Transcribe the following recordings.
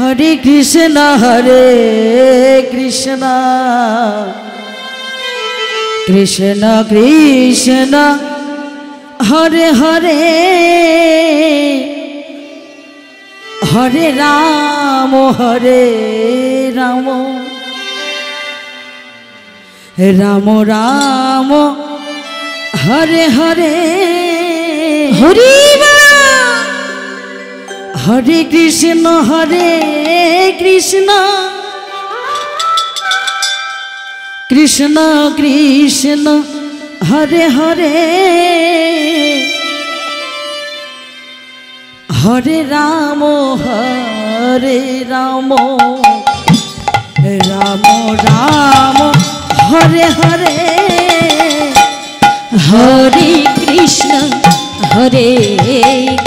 हरे कृष्ण कृष्ण कृष्ण हरे हरे हरे राम राम राम हरे हरे हरि हरे कृष्ण कृष्ण कृष्ण हरे हरे हरे राम राम राम हरे हरे हरे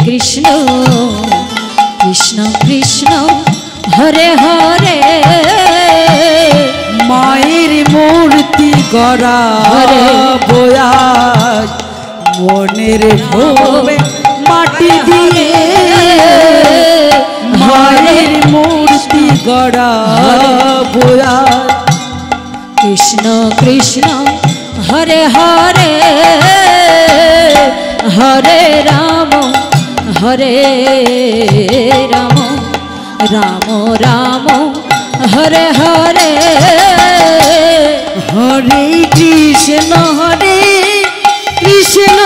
कृष्ण कृष्ण कृष्ण हरे हरे मायर मूर्ति गड़ा बोया मनेर भूमे माटी दिए मायर मूर्ति गड़ा बोया कृष्ण कृष्ण हरे हरे हरे राम राम राम हरे हरे हरे कृष्ण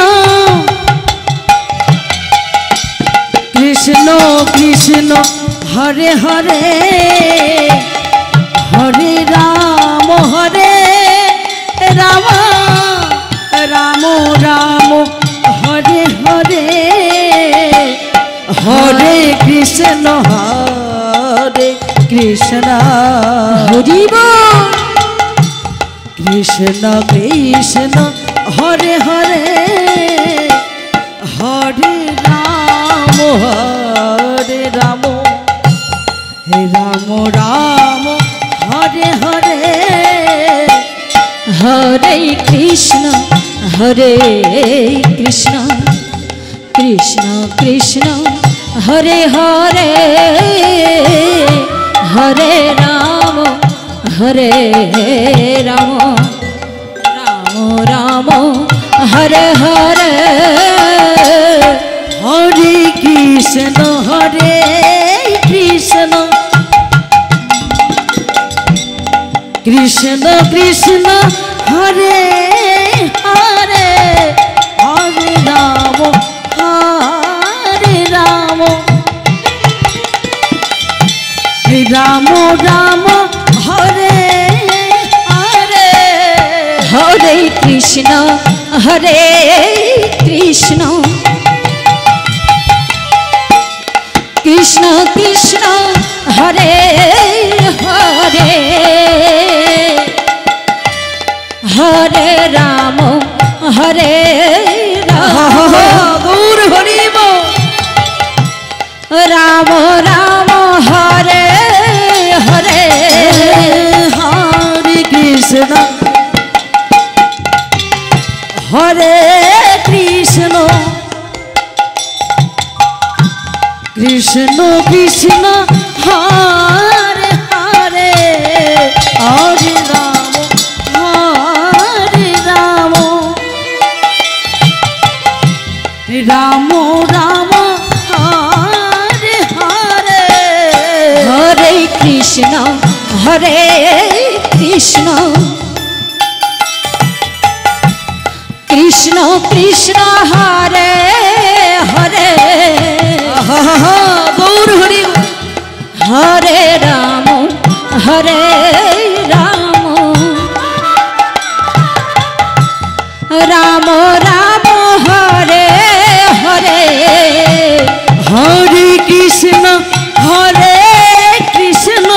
कृष्ण कृष्ण हरे हरे हरे राम राम राम हरे हरे हरे कृष्ण हरि बोल कृष्ण कृष्ण हरे हरे हरे राम राम राम हरे हरे हरे कृष्ण कृष्ण कृष्ण हरे हरे हरे राम राम राम हरे हरे हरे कृष्ण कृष्ण कृष्ण हरे हरे हरे राम राम हरे हरे हरे कृष्ण कृष्ण कृष्ण हरे हरे हरे राम गौर हरि बोल राम राम हरे हरे हरे कृष्ण कृष्ण कृष्ण हरे हरे हरे राम राम हरे हरे हरे कृष्ण कृष्ण कृष्ण हरे हरे गौर हरि हरे राम राम हरे हरे हरे कृष्ण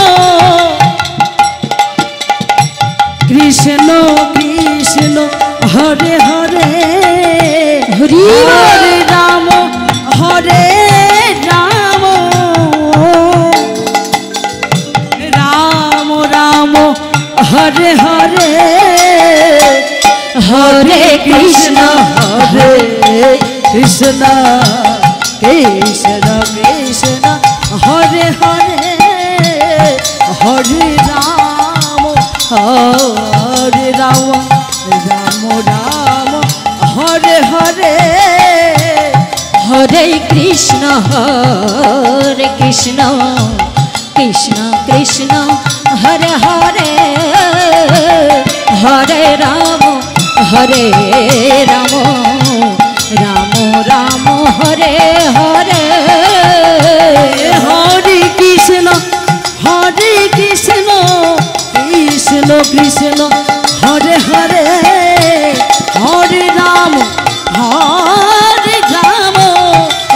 कृष्ण कृष्ण हरे हरे हरे राम राम हरे हरे हरे कृष्ण कृष्ण कृष्ण हरे हरे হরে রাম রাম রাম হরে হরে হরে কৃষ্ণ কৃষ্ণ কৃষ্ণ হরে হরে হরে রাম রাম রাম হরে হরে হরে কৃষ্ণ কৃষ্ণ কৃষ্ণ হরে হরে হরে রাম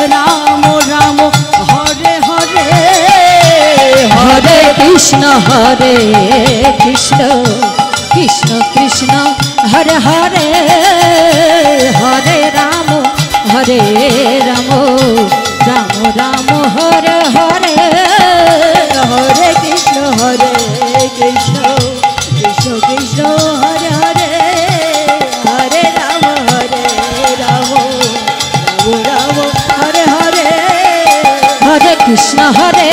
রাম রাম হরে হরে হরে কৃষ্ণ কৃষ্ণ কৃষ্ণ হরে হরে হরে রাম রাম রাম হরে হরে হরে কৃষ্ণ কৃষ্ণ কৃষ্ণ হরে হরে হরে রাম রাম রাম হরে হরে হরে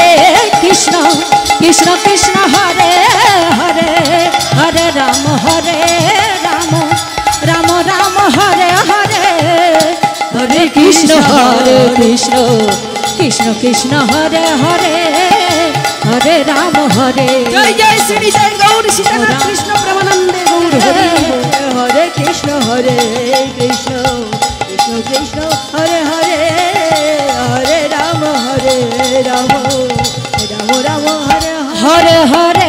কৃষ্ণ কৃষ্ণ কৃষ্ণ হরে হরে হরে রাম রাম হরে হরে হরে কৃষ্ণ কৃষ্ণ কৃষ্ণ হরে হরে হরে রাম জয় জয় শ্রী জয় গৌর সীতানাথ কৃষ্ণ প্রেমানন্দে গৌর হরে হরে কৃষ্ণ কৃষ্ণ কৃষ্ণ হরে হরে হরে রাম রাম রাম হরে হরে হরে